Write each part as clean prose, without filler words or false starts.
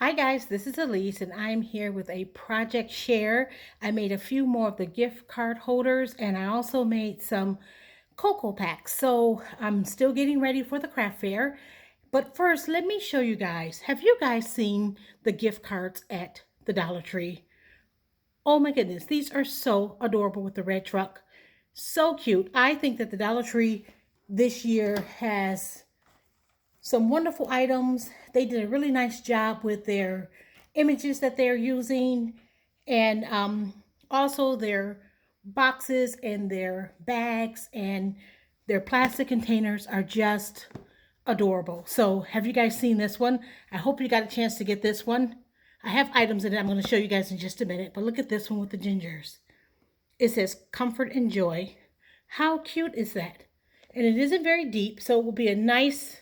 Hi guys, this is Elise and I'm here with a project share. I made a few more of the gift card holders and I also made some cocoa packs. So I'm still getting ready for the craft fair. But first, let me show you guys. Have you guys seen the gift cards at the Dollar Tree? Oh my goodness, these are so adorable with the red truck. So cute. I think that the Dollar Tree this year has some wonderful items. They did a really nice job with their images that they're using, and also their boxes and their bags and their plastic containers are just adorable. So have you guys seen this one? I hope you got a chance to get this one. I have items in it I'm going to show you guys in just a minute, but look at this one with the gingers. It says comfort and joy. How cute is that? And it isn't very deep, so it will be a nice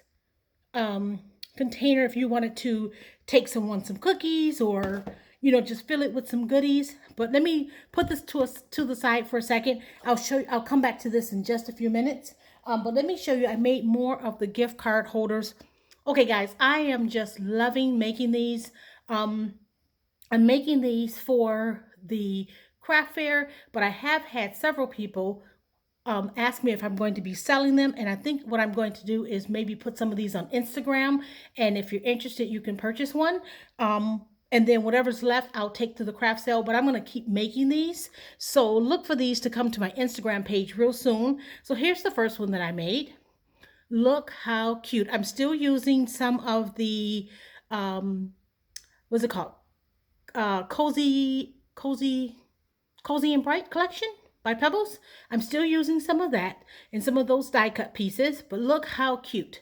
um, container if you wanted to take someone some cookies or just fill it with some goodies. But let me put this to the side for a second. I'll come back to this in just a few minutes. But let me show you. I made more of the gift card holders. Okay, guys, I am just loving making these. Um, I'm making these for the craft fair, but I have had several people ask me if I'm going to be selling them. And I think what I'm going to do is maybe put some of these on Instagram. And if you're interested, you can purchase one. And then whatever's left, I'll take to the craft sale. But I'm going to keep making these. So look for these to come to my Instagram page real soon. So here's the first one that I made. Look how cute. I'm still using some of the, what's it called? Cozy and Bright collection by Pebbles. I'm still using some of that and some of those die cut pieces, but look how cute.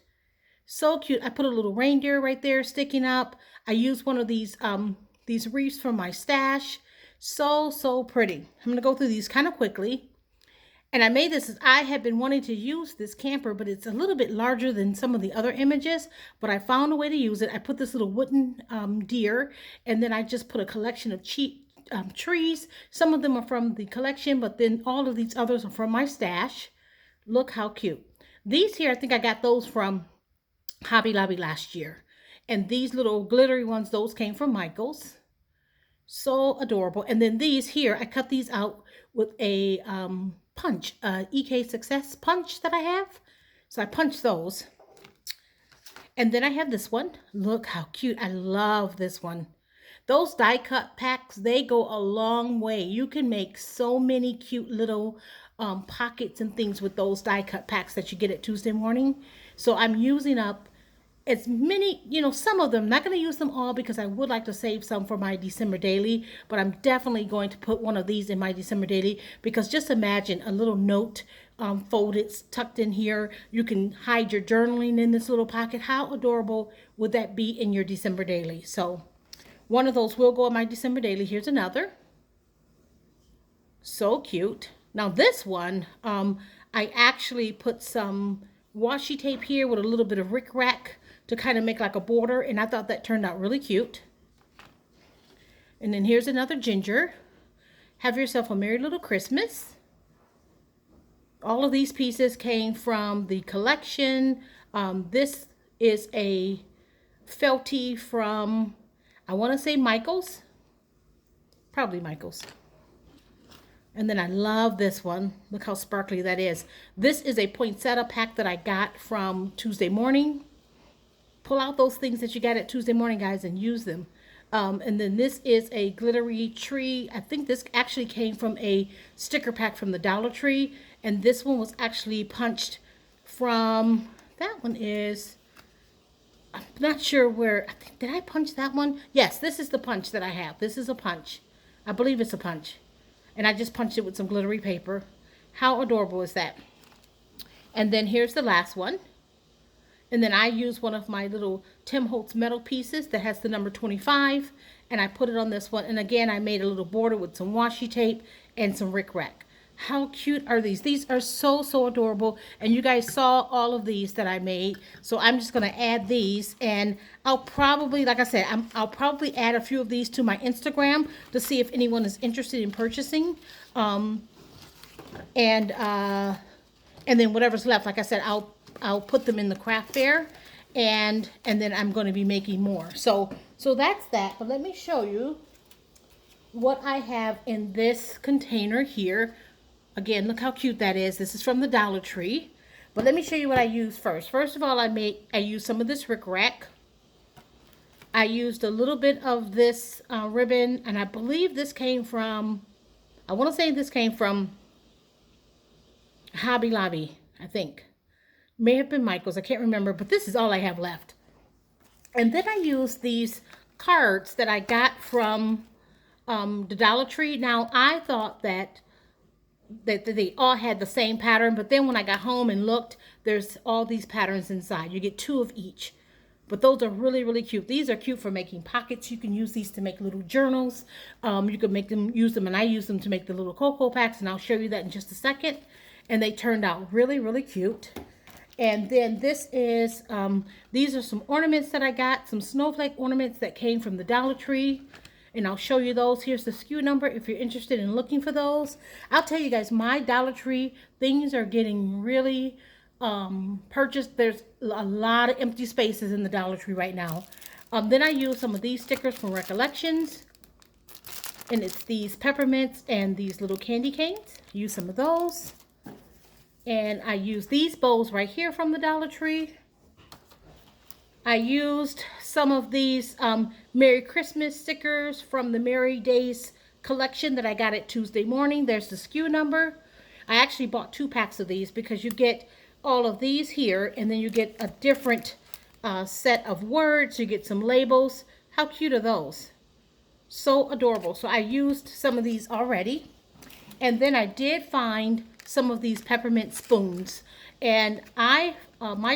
So cute. I put a little reindeer right there sticking up. I used one of these wreaths from my stash. So pretty. I'm going to go through these kind of quickly. And I made this as I had been wanting to use this camper, but it's a little bit larger than some of the other images, but I found a way to use it. I put this little wooden deer, and then I just put a collection of cheap trees. Some of them are from the collection, but then all of these others are from my stash. Look how cute. These here, I think I got those from Hobby Lobby last year. And these little glittery ones, those came from Michael's. So adorable. And then these here, I cut these out with a punch, EK Success punch that I have. So I punched those. And then I have this one. Look how cute. I love this one. Those die cut packs, they go a long way. You can make so many cute little pockets and things with those die cut packs that you get at Tuesday Morning. So I'm using up as many, some of them. I'm not going to use them all because I would like to save some for my December daily, but I'm definitely going to put one of these in my December daily because just imagine a little note folded, tucked in here. You can hide your journaling in this little pocket. How adorable would that be in your December daily? So one of those will go in my December daily. Here's another. So cute. Now this one, I actually put some washi tape here with a little bit of rickrack to kind of make like a border, and I thought that turned out really cute. And then here's another ginger. Have yourself a merry little Christmas. All of these pieces came from the collection. This is a felty from, I want to say Michael's. Probably Michael's. And then I love this one. Look how sparkly that is. This is a poinsettia pack that I got from Tuesday Morning. Pull out those things that you got at Tuesday Morning, guys, and use them. And then this is a glittery tree. I think this actually came from a sticker pack from the Dollar Tree. And this one was actually punched from, that one is, I'm not sure where, did I punch that one? Yes, this is the punch that I have. This is a punch. I believe it's a punch. And I just punched it with some glittery paper. How adorable is that? And then here's the last one. And then I use one of my little Tim Holtz metal pieces that has the number 25. And I put it on this one. And again, I made a little border with some washi tape and some rickrack. How cute are these? These are so adorable. And you guys saw all of these that I made. So I'm just going to add these. And I'll probably, like I said, I'll probably add a few of these to my Instagram to see if anyone is interested in purchasing. And then whatever's left, like I said, I'll put them in the craft fair. And then I'm going to be making more. So So that's that. But let me show you what I have in this container here. Again, look how cute that is. This is from the Dollar Tree. But let me show you what I used first. First of all, I used some of this rickrack. I used a little bit of this ribbon, and I believe this came from, I want to say this came from Hobby Lobby, I think. May have been Michael's, I can't remember, but this is all I have left. And then I used these cards that I got from the Dollar Tree. Now, I thought that they all had the same pattern, but then when I got home and looked, there's all these patterns inside. You get 2 of each. But those are really, really cute. These are cute for making pockets. You can use these to make little journals. You can use them, and I use them to make the little cocoa packs, and I'll show you that in just a second. And they turned out really, really cute. And then this is, these are some ornaments that I got, some snowflake ornaments that came from the Dollar Tree. And I'll show you those. Here's the SKU number if you're interested in looking for those. I'll tell you guys, my Dollar Tree things are getting really purchased. There's a lot of empty spaces in the Dollar Tree right now. Then I use some of these stickers from Recollections. And it's these peppermints and these little candy canes. Use some of those. And I use these bows right here from the Dollar Tree. I used some of these Merry Christmas stickers from the Merry Days collection that I got at Tuesday Morning. There's the SKU number. I actually bought 2 packs of these because you get all of these here, and then you get a different set of words. You get some labels. How cute are those? So adorable. So I used some of these already. And then I did find some of these peppermint spoons. And my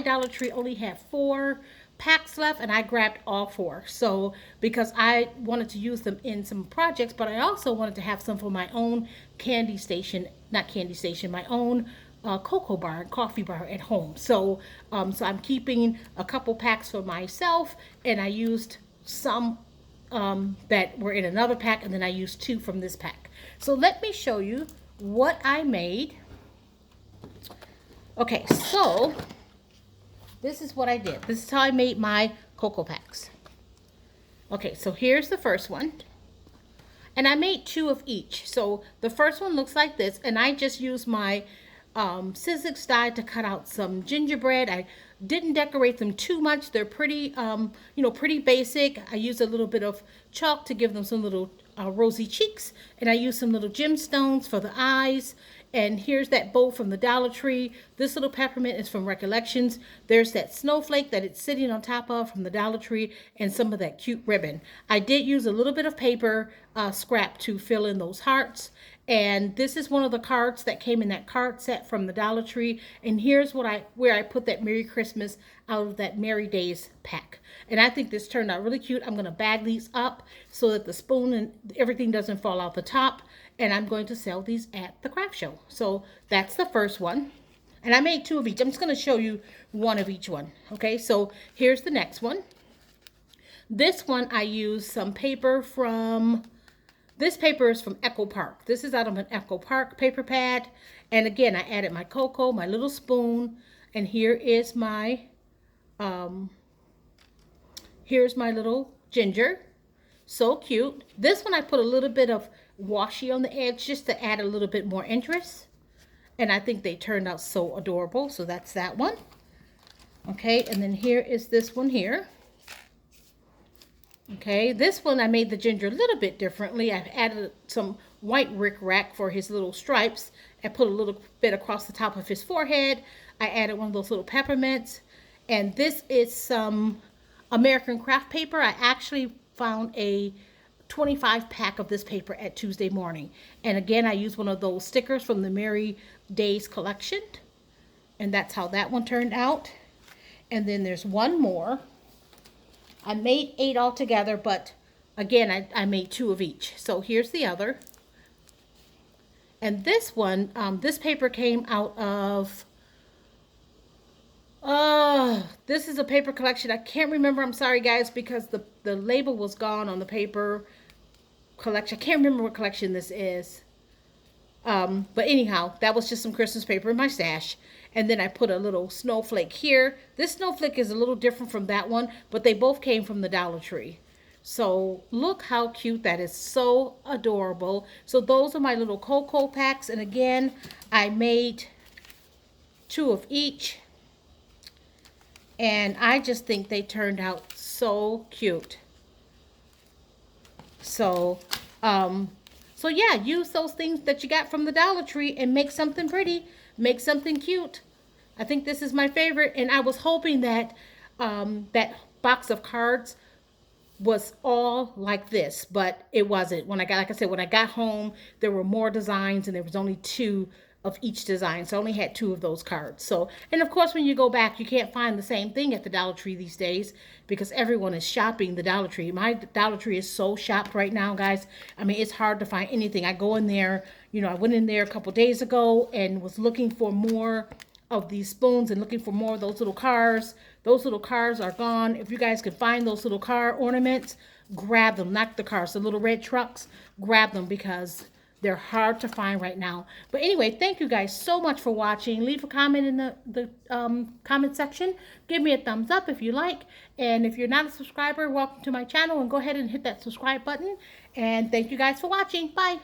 Dollar Tree only had 4 packs left, and I grabbed all 4. So because I wanted to use them in some projects, but I also wanted to have some for my own my own cocoa bar and coffee bar at home. So so I'm keeping a couple packs for myself, and I used some that were in another pack, and then I used 2 from this pack. So let me show you what I made. Okay, so this is what I did. This is how I made my cocoa packs. Okay, so here's the first one. And I made 2 of each. So the first one looks like this, and I just used my Sizzix die to cut out some gingerbread. I didn't decorate them too much. They're pretty, pretty basic. I used a little bit of chalk to give them some little rosy cheeks, and I used some little gemstones for the eyes. And here's that bow from the Dollar Tree. This little peppermint is from Recollections. There's that snowflake that it's sitting on top of from the Dollar Tree, and some of that cute ribbon. I did use a little bit of paper scrap to fill in those hearts. And this is one of the cards that came in that card set from the Dollar Tree. And here's where I put that Merry Christmas out of that Merry Days pack. And I think this turned out really cute. I'm going to bag these up so that the spoon and everything doesn't fall out the top. And I'm going to sell these at the craft show. So that's the first one. And I made 2 of each. I'm just going to show you 1 of each one. Okay, so here's the next one. This one I used some paper from... This paper is from Echo Park. This is out of an Echo Park paper pad. And again, I added my cocoa, my little spoon, and here is my here's my little ginger. So cute. This one I put a little bit of washi on the edge just to add a little bit more interest. And I think they turned out so adorable. So that's that one. Okay, and then here is this one here. Okay, this one I made the ginger a little bit differently. I've added some white rickrack for his little stripes. I put a little bit across the top of his forehead. I added one of those little peppermints. And this is some American craft paper. I actually found a 25 pack of this paper at Tuesday Morning. And again, I used one of those stickers from the Merry Days collection. And that's how that one turned out. And then there's one more. I made 8 altogether, but again, I made 2 of each. So here's the other. And this one, this paper came out of, this is a paper collection. I can't remember, I'm sorry guys, because the label was gone on the paper collection. I can't remember what collection this is. But anyhow, that was just some Christmas paper in my stash. And then I put a little snowflake here. This snowflake is a little different from that one, but they both came from the Dollar Tree. So look how cute that is. So adorable. So those are my little cocoa packs. And again, I made 2 of each. And I just think they turned out so cute. So, so yeah, use those things that you got from the Dollar Tree and make something pretty, make something cute. I think this is my favorite, and I was hoping that that box of cards was all like this, but it wasn't. When I got, like I said, when I got home, there were more designs, and there was only 2 of each design. So I only had 2 of those cards. So, and of course, when you go back, you can't find the same thing at the Dollar Tree these days because everyone is shopping the Dollar Tree. My Dollar Tree is so shopped right now, guys. I mean, it's hard to find anything. I go in there, you know, I went in there a couple days ago and was looking for more of these spoons and looking for more of those little cars. Those little cars are gone. If you guys can find those little car ornaments, grab them. Not the cars, the little red trucks. Grab them because they're hard to find right now. But anyway, thank you guys so much for watching. Leave a comment in the comment section. Give me a thumbs up if you like. And if you're not a subscriber, welcome to my channel. And go ahead and hit that subscribe button. And thank you guys for watching. Bye.